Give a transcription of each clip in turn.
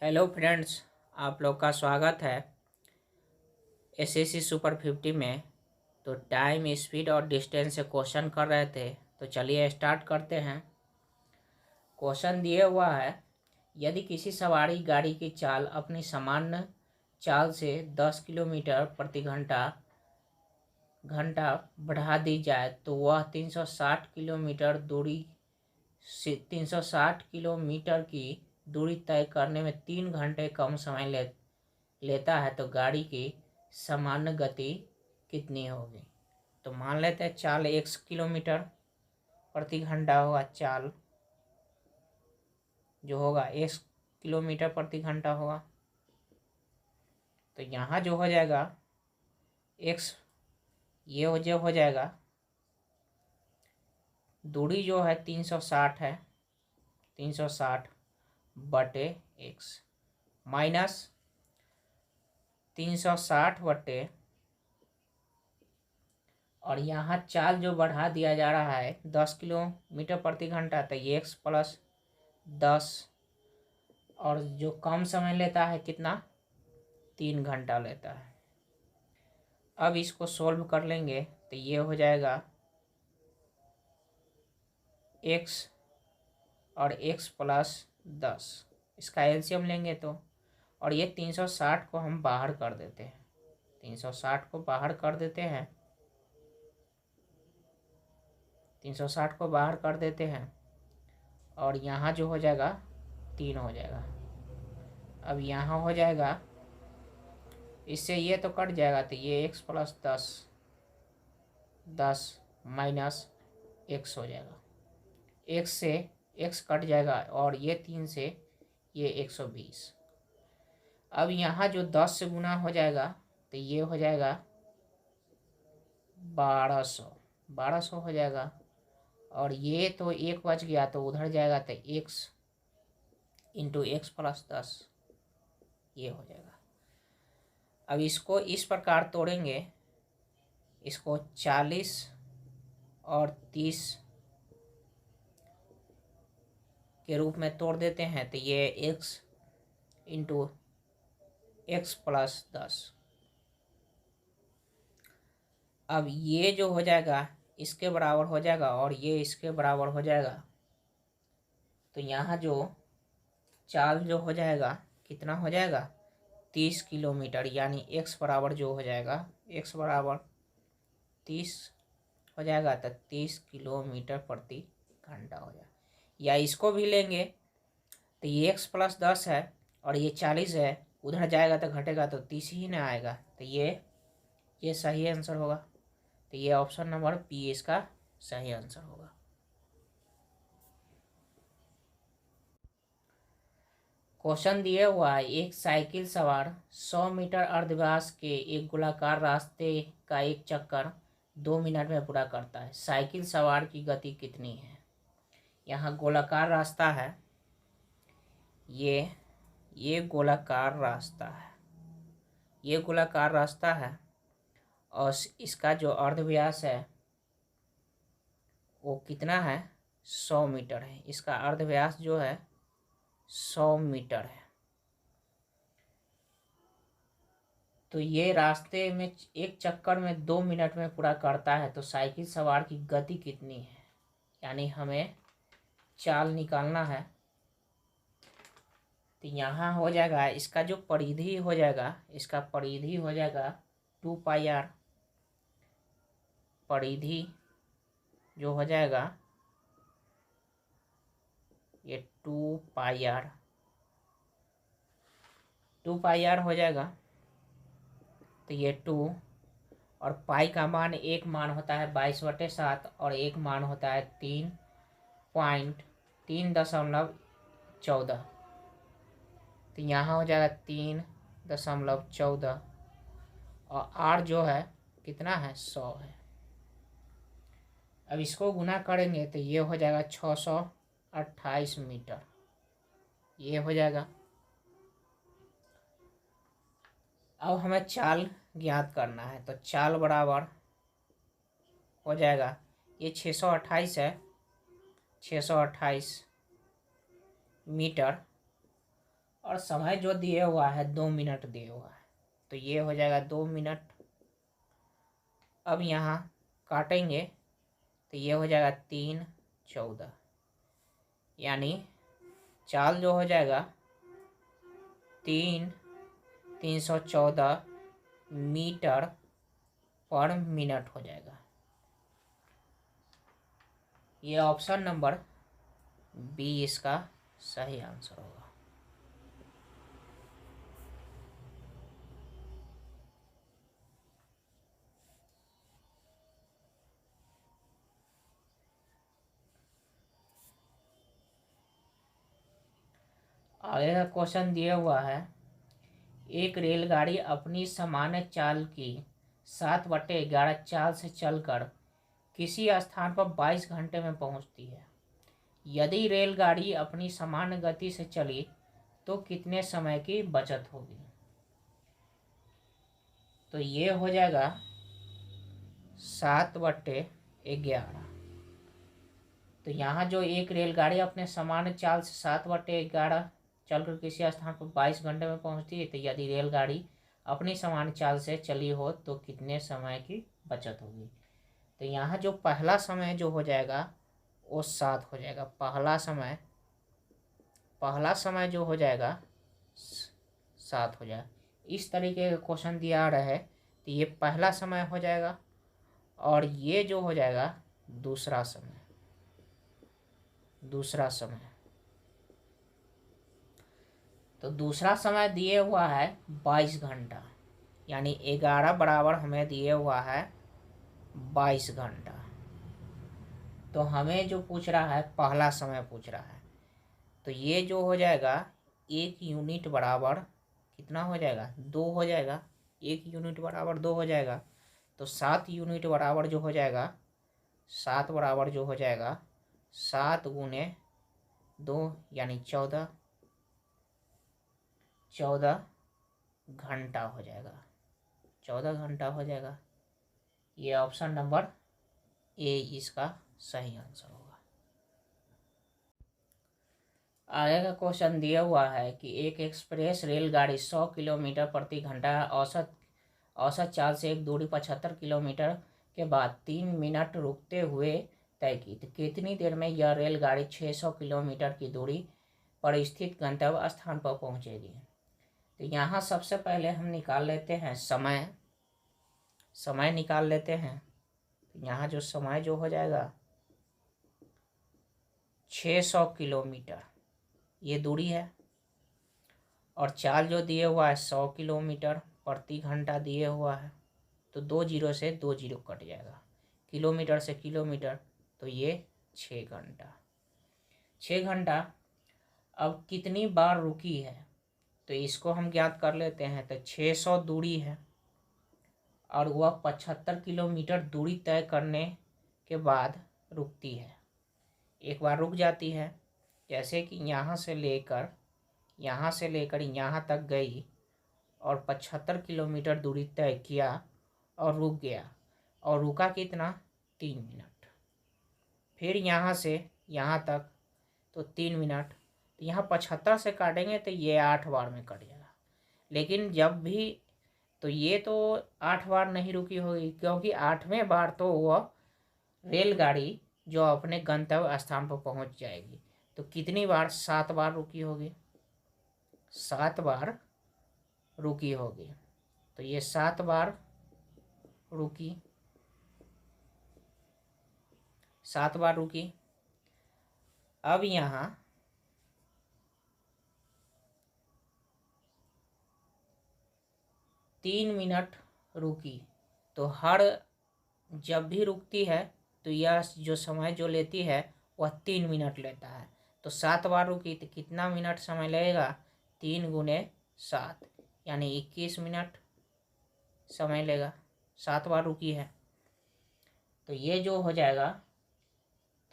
Hello friends, आप लोग का स्वागत है एसएससी सुपर 50 में। तो टाइम, स्पीड और डिस्टेंस से क्वेश्चन कर रहे थे, तो चलिए स्टार्ट करते हैं। क्वेश्चन दिए हुआ है, यदि किसी सवारी गाड़ी की चाल अपनी सामान्य चाल से 10 किलोमीटर प्रति घंटा बढ़ा दी जाए तो वह 360 किलोमीटर की दूरी तय करने में 3 घंटे कम समय लेता है, तो गाड़ी की सामान्य गति कितनी होगी। तो मान लेते हैं चाल 1 किलोमीटर प्रति घंटा होगा। चाल जो होगा 1 किलोमीटर प्रति घंटा होगा। तो यहाँ जो हो जाएगा एक्स, ये जो हो जाएगा दूरी जो है 360 है, 360 बटे एक्स माइनस 360 बटे, और यहाँ चाल जो बढ़ा दिया जा रहा है 10 किलोमीटर प्रति घंटा, तो ये एक्स प्लस 10, और जो कम समय लेता है कितना, 3 घंटा लेता है। अब इसको सोल्व कर लेंगे तो ये हो जाएगा एक्स और एक्स प्लस 10, इसका एलसीएम लेंगे तो, और ये 360 को हम बाहर कर देते हैं, 360 को बाहर कर देते हैं, 360 को बाहर कर देते हैं, और यहाँ जो हो जाएगा 3 हो जाएगा। अब यहाँ हो जाएगा, इससे ये तो कट जाएगा, तो ये एक्स प्लस 10, 10 माइनस एक्स हो जाएगा, एक्स से एक्स कट जाएगा, और ये 3 से ये 120। अब यहाँ जो 10 से गुना हो जाएगा तो ये हो जाएगा 1200 हो जाएगा, और ये तो एक बच गया तो उधर जाएगा, तो एक्स इंटू एक्स प्लस 10 ये हो जाएगा। अब इसको इस प्रकार तोड़ेंगे, इसको 40 और 30 के रूप में तोड़ देते हैं, तो ये एक्स इंटू एक्स प्लस 10। अब ये जो हो जाएगा इसके बराबर हो जाएगा, और ये इसके बराबर हो जाएगा। तो यहाँ जो चाल जो हो जाएगा कितना हो जाएगा, 30 किलोमीटर, यानी एक्स बराबर जो हो जाएगा, एक्स बराबर 30 हो जाएगा, तो 30 किलोमीटर प्रति घंटा हो जाएगा। या इसको भी लेंगे तो ये एक्स प्लस 10 है और ये 40 है, उधर जाएगा तो घटेगा, तो 30 ही ना आएगा, तो ये सही आंसर होगा। तो ये ऑप्शन नंबर बी इसका सही आंसर होगा। क्वेश्चन दिया हुआ है, एक साइकिल सवार 100 मीटर अर्धव्यास के एक गोलाकार रास्ते का एक चक्कर 2 मिनट में पूरा करता है, साइकिल सवार की गति कितनी है। यहाँ गोलाकार रास्ता है, ये गोलाकार रास्ता है, ये गोलाकार रास्ता है, और इसका जो अर्धव्यास है वो कितना है, 100 मीटर है। इसका अर्धव्यास जो है 100 मीटर है। तो ये रास्ते में एक चक्कर में 2 मिनट में पूरा करता है, तो साइकिल सवार की गति कितनी है, यानी हमें चाल निकालना है। तो यहाँ हो जाएगा, इसका जो परिधि हो जाएगा, इसका परिधि हो जाएगा 2πr, परिधि जो हो जाएगा ये 2πr हो जाएगा। तो ये 2 और पाई का मान, एक मान होता है 22/7 और एक मान होता है 3.14। तो यहाँ हो जाएगा 3.14, और r जो है कितना है, 100 है। अब इसको गुना करेंगे तो ये हो जाएगा 628 मीटर, ये हो जाएगा। अब हमें चाल ज्ञात करना है, तो चाल बराबर हो जाएगा, ये 628 है, 628 मीटर, और समय जो दिए हुआ है 2 मिनट दिए हुआ है, तो ये हो जाएगा 2 मिनट। अब यहाँ काटेंगे तो ये हो जाएगा 3 14, यानी चाल जो हो जाएगा 314 मीटर पर मिनट हो जाएगा। ये ऑप्शन नंबर बी इसका सही आंसर होगा। आगे का क्वेश्चन दिया हुआ है, एक रेलगाड़ी अपनी सामान्य चाल की 7/11 चाल से चलकर किसी स्थान पर 22 घंटे में पहुंचती है। यदि रेलगाड़ी अपनी सामान्य गति से चली तो कितने समय की बचत होगी? तो ये हो जाएगा 7/11। तो यहाँ जो एक रेलगाड़ी अपने सामान्य चाल से 7/11 चलकर किसी स्थान पर 22 घंटे में पहुंचती है, तो यदि रेलगाड़ी अपनी सामान्य चाल से चली हो तो कितने समय की बचत होगी? तो यहाँ जो पहला समय जो हो जाएगा वो 7 हो जाएगा। पहला समय जो हो जाएगा 7 हो जाएगा। इस तरीके का क्वेश्चन दिया रहा है तो ये पहला समय हो जाएगा, और ये जो हो जाएगा दूसरा समय। तो दूसरा समय दिए हुआ है 22 घंटा, यानी 11 बराबर हमें दिए हुआ है 22 घंटा। तो हमें जो पूछ रहा है पहला समय पूछ रहा है, तो ये जो हो जाएगा 1 यूनिट बराबर कितना हो जाएगा? 2 हो जाएगा। 1 यूनिट बराबर 2 हो जाएगा। तो 7 यूनिट बराबर जो हो जाएगा 7 गुने 2 यानी 14 घंटा हो जाएगा। 14 घंटा हो जाएगा। ये ऑप्शन नंबर ए इसका सही आंसर होगा। आगे का क्वेश्चन दिया हुआ है कि एक एक्सप्रेस रेलगाड़ी 100 किलोमीटर प्रति घंटा औसत चाल से एक दूरी 75 किलोमीटर के बाद 3 मिनट रुकते हुए तय की, तो कितनी देर में यह रेलगाड़ी 600 किलोमीटर की दूरी पर स्थित गंतव्य स्थान पर पहुंचेगी? तो यहाँ सबसे पहले हम निकाल लेते हैं समय निकाल लेते हैं। तो यहाँ जो समय जो हो जाएगा 600 किलोमीटर ये दूरी है, और चाल जो दिए हुआ है 100 किलोमीटर प्रति घंटा दिए हुआ है, तो 2 जीरो से 2 जीरो कट जाएगा, किलोमीटर से किलोमीटर, तो ये 6 घंटा। अब कितनी बार रुकी है तो इसको हम ज्ञात कर लेते हैं। तो 600 दूरी है और वह 75 किलोमीटर दूरी तय करने के बाद रुकती है। एक बार रुक जाती है, जैसे कि यहाँ से लेकर यहाँ तक गई और 75 किलोमीटर दूरी तय किया और रुक गया, और रुका कितना? 3 मिनट। फिर यहाँ से यहाँ तक तो 3 मिनट। तो यहाँ 75 से काटेंगे तो ये 8 बार में कट जाएगा। लेकिन जब भी तो ये तो 8 बार नहीं रुकी होगी, क्योंकि 8वें बार तो वह रेलगाड़ी जो अपने गंतव्य स्थान पर पहुंच जाएगी। तो कितनी बार? 7 बार रुकी होगी। 7 बार रुकी होगी। तो ये 7 बार रुकी, 7 बार रुकी। अब यहाँ 3 मिनट रुकी, तो हर जब भी रुकती है तो यह जो समय जो लेती है वह 3 मिनट लेता है। तो 7 बार रुकी तो कितना मिनट समय लगेगा? 3 गुने 7 यानी 21 मिनट समय लेगा। 7 बार रुकी है, तो ये जो हो जाएगा,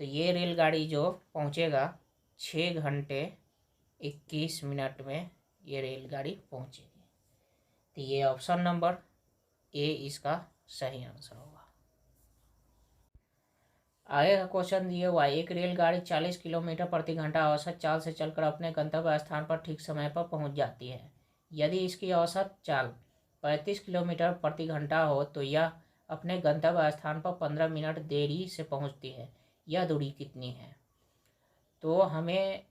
तो ये रेलगाड़ी जो पहुंचेगा 6 घंटे 21 मिनट में ये रेलगाड़ी पहुंचेगी। तो ये ऑप्शन नंबर ए इसका सही आंसर होगा। आगे का क्वेश्चन दिए हुआ है, एक रेलगाड़ी 40 किलोमीटर प्रति घंटा औसत चाल से चलकर अपने गंतव्य स्थान पर ठीक समय पर पहुंच जाती है। यदि इसकी औसत चाल 35 किलोमीटर प्रति घंटा हो तो यह अपने गंतव्य स्थान पर 15 मिनट देरी से पहुंचती है। यह दूरी कितनी है? तो हमें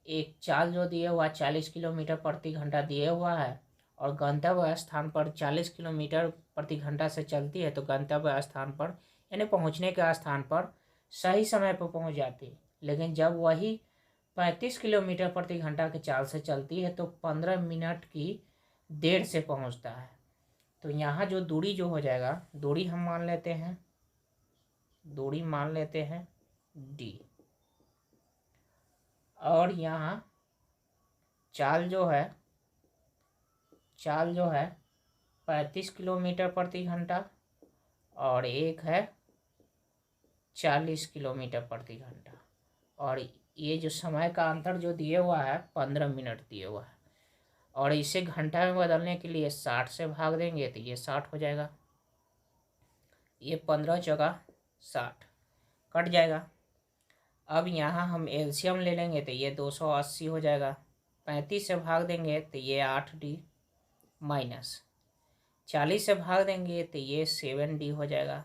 एक चाल जो दिए हुआ 40 किलोमीटर प्रति घंटा दिए हुआ है और गंतव्य स्थान पर 40 किलोमीटर प्रति घंटा से चलती है, तो गंतव्य स्थान पर यानी पहुंचने के स्थान पर सही समय पर पहुंच जाती है। लेकिन जब वही 35 किलोमीटर प्रति घंटा की चाल से चलती है तो 15 मिनट की देर से पहुंचता है। तो यहाँ जो दूरी जो हो जाएगा, दूरी हम मान लेते हैं, दूरी मान लेते हैं d, और यहाँ चाल जो है 35 किलोमीटर प्रति घंटा और एक है 40 किलोमीटर प्रति घंटा, और ये जो समय का अंतर जो दिया हुआ है 15 मिनट दिया हुआ है, और इसे घंटा में बदलने के लिए 60 से भाग देंगे तो ये 60 हो जाएगा। ये 15 चौका 60 कट जाएगा। अब यहाँ हम एलसीएम ले लेंगे तो ये 280 हो जाएगा। 35 से भाग देंगे तो ये 8d माइनस 40 से भाग देंगे तो ये 7d हो जाएगा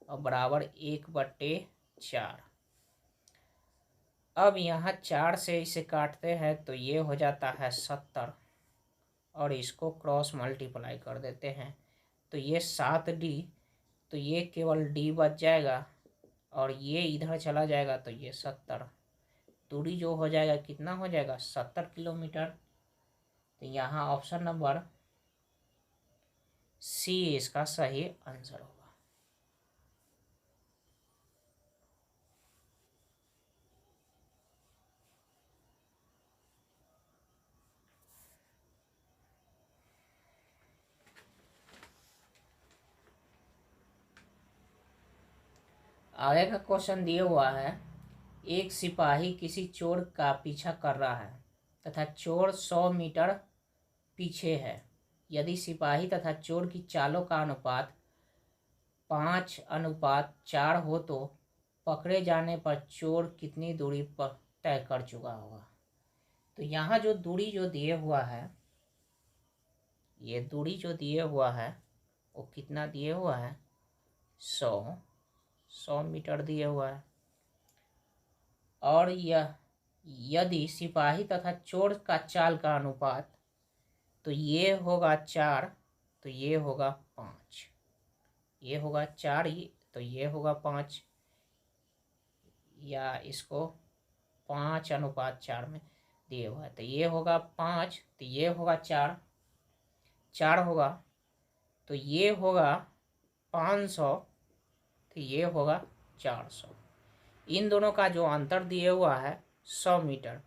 और बराबर 1/4। अब यहाँ 4 से इसे काटते हैं तो ये हो जाता है 70 और इसको क्रॉस मल्टीप्लाई कर देते हैं तो ये 7d, तो ये केवल d बच जाएगा और ये इधर चला जाएगा तो ये 70। दूरी जो हो जाएगा कितना हो जाएगा? 70 किलोमीटर। तो यहाँ ऑप्शन नंबर सी इसका सही आंसर होगा। आगे का क्वेश्चन दिया हुआ है, एक सिपाही किसी चोर का पीछा कर रहा है तथा चोर 100 मीटर पीछे है। यदि सिपाही तथा चोर की चालों का अनुपात 5:4 हो तो पकड़े जाने पर चोर कितनी दूरी पर तय कर चुका होगा? तो यहाँ जो दूरी जो दिए हुआ है, ये दूरी जो दिए हुआ है वो कितना दिए हुआ है? 100 मीटर दिए हुआ है। और यह यदि सिपाही तथा चोर का चाल का अनुपात, तो ये होगा 4 तो ये होगा 5, ये होगा 4 तो ये होगा 5, या इसको 5:4 में दिए हुआ है तो ये होगा 5 तो ये होगा 4 होगा तो ये होगा 500 तो ये होगा 400। इन दोनों का जो अंतर दिए हुआ है 100 मीटर,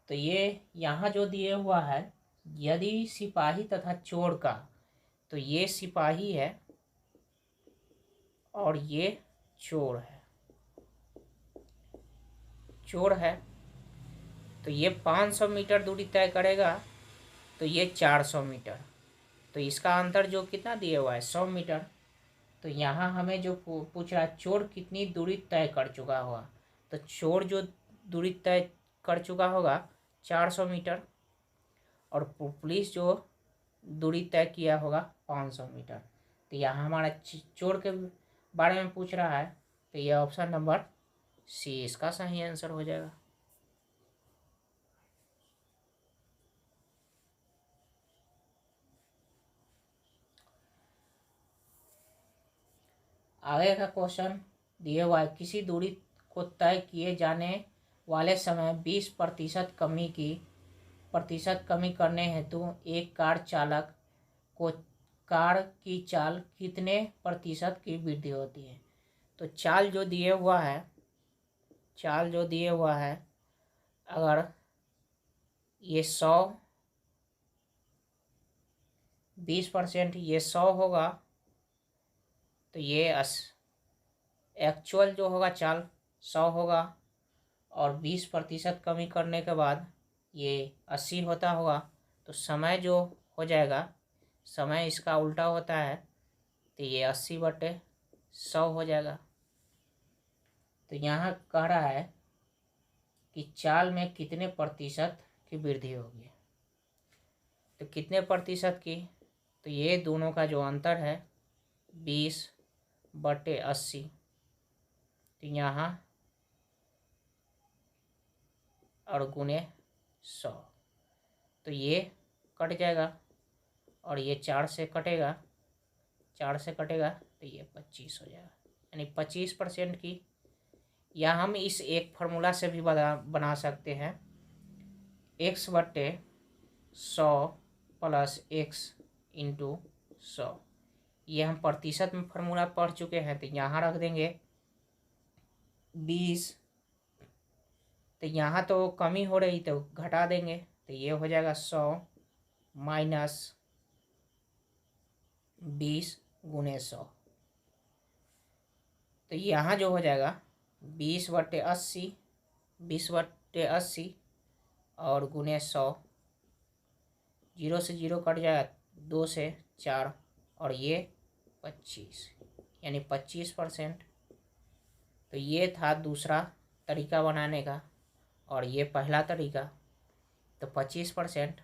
तो ये यहाँ जो दिए हुआ है, यदि सिपाही तथा चोर का, तो ये सिपाही है और ये चोर है, तो ये 500 मीटर दूरी तय करेगा तो ये 400 मीटर, तो इसका अंतर जो कितना दिया हुआ है 100 मीटर। तो यहाँ हमें जो पूछ रहा है चोर कितनी दूरी तय कर चुका होगा, तो चोर जो दूरी तय कर चुका होगा 400 मीटर और पुलिस जो दूरी तय किया होगा 500 मीटर। तो यहाँ हमारा चोर के बारे में पूछ रहा है तो यह ऑप्शन नंबर सी इसका सही आंसर हो जाएगा। आगे का क्वेश्चन दिए हुआ है, किसी दूरी को तय किए जाने वाले समय 20% कमी करने हेतु एक कार चालक को कार की चाल कितने प्रतिशत की वृद्धि होती है? तो चाल जो दिए हुआ है अगर ये 20% ये 100 होगा तो ये एक्चुअल जो होगा चाल 100 होगा और 20% कमी करने के बाद ये 80 होता होगा, तो समय जो हो जाएगा, समय इसका उल्टा होता है तो ये 80/60 100 हो जाएगा। तो यहाँ कह रहा है कि चाल में कितने प्रतिशत की वृद्धि होगी। तो कितने प्रतिशत की, तो ये दोनों का जो अंतर है 20/80, तो यहाँ और गुने 100, तो ये कट जाएगा और ये 4 से कटेगा, 4 से कटेगा तो ये 25 हो जाएगा, यानी 25% की। या हम इस एक फार्मूला से भी बना सकते हैं, x/100 + x × 100। ये हम प्रतिशत में फार्मूला पढ़ चुके हैं, तो यहाँ रख देंगे 20। तो यहाँ तो कमी हो रही तो घटा देंगे, तो ये हो जाएगा 100 - 20 × 100। तो यहाँ जो हो जाएगा 20/80, 20/80 और गुने 100, 0 से 0 कट जाएगा, 2 से 4 और ये 25, यानी 25%। तो ये था दूसरा तरीका बनाने का और ये पहला तरीका, तो 25%।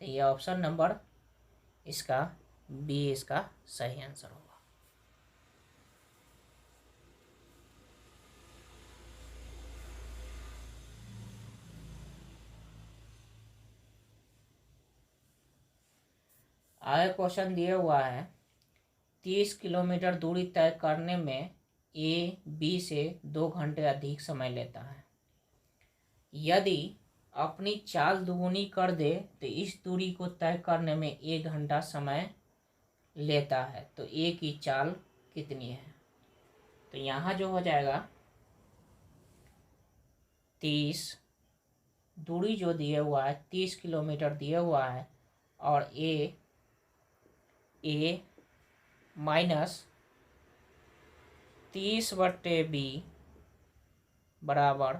तो ये ऑप्शन नंबर इसका बी इसका सही आंसर होगा। आगे क्वेश्चन दिया हुआ है 30 किलोमीटर दूरी तय करने में ए बी से 2 घंटे अधिक समय लेता है। यदि अपनी चाल दुगुनी कर दे तो इस दूरी को तय करने में 1 घंटा समय लेता है, तो ए की चाल कितनी है। तो यहाँ जो हो जाएगा 30 दूरी जो दिया हुआ है 30 किलोमीटर दिया हुआ है और ए माइनस 30/b बराबर,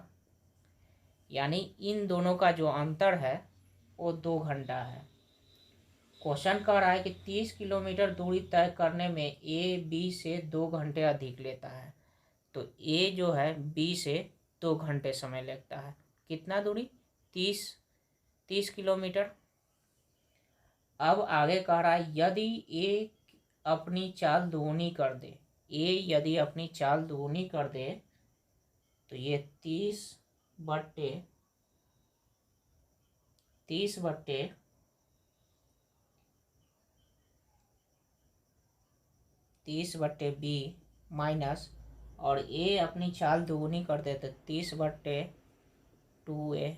यानी इन दोनों का जो अंतर है वो 2 घंटा है। क्वेश्चन कह रहा है कि 30 किलोमीटर दूरी तय करने में ए बी से 2 घंटे अधिक लेता है, तो ए जो है बी से 2 घंटे समय लगता है। कितना दूरी, 30 किलोमीटर। अब आगे कह रहा है यदि ए अपनी चाल दुगुनी कर दे, ए यदि अपनी चाल दुगुनी कर दे तो ये 30/b माइनस, और ए अपनी चाल दुगुनी कर दे तो 30/2a,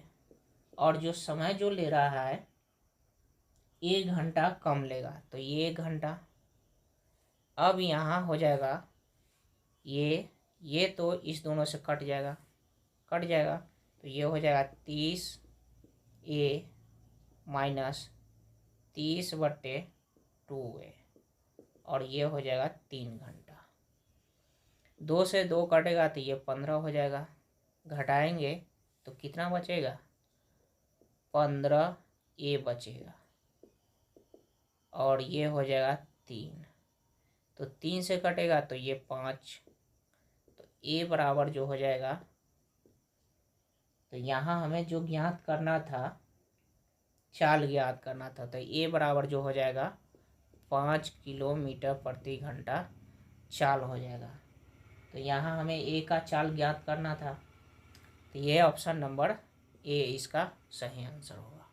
और जो समय जो ले रहा है 1 घंटा कम लेगा, तो ये 1 घंटा। अब यहाँ हो जाएगा ये तो इस दोनों से कट जाएगा, तो ये हो जाएगा 30a माइनस 30/2a, और ये हो जाएगा 3 घंटा। 2 से 2 कटेगा तो ये 15 हो जाएगा, घटाएंगे तो कितना बचेगा, 15a बचेगा, और ये हो जाएगा 3, तो 3 से कटेगा तो ये 5, तो a बराबर जो हो जाएगा, तो यहाँ हमें जो ज्ञात करना था, चाल ज्ञात करना था, तो a बराबर जो हो जाएगा 5 किलोमीटर प्रति घंटा चाल हो जाएगा। तो यहाँ हमें a का चाल ज्ञात करना था, तो ये ऑप्शन नंबर ए इसका सही आंसर होगा।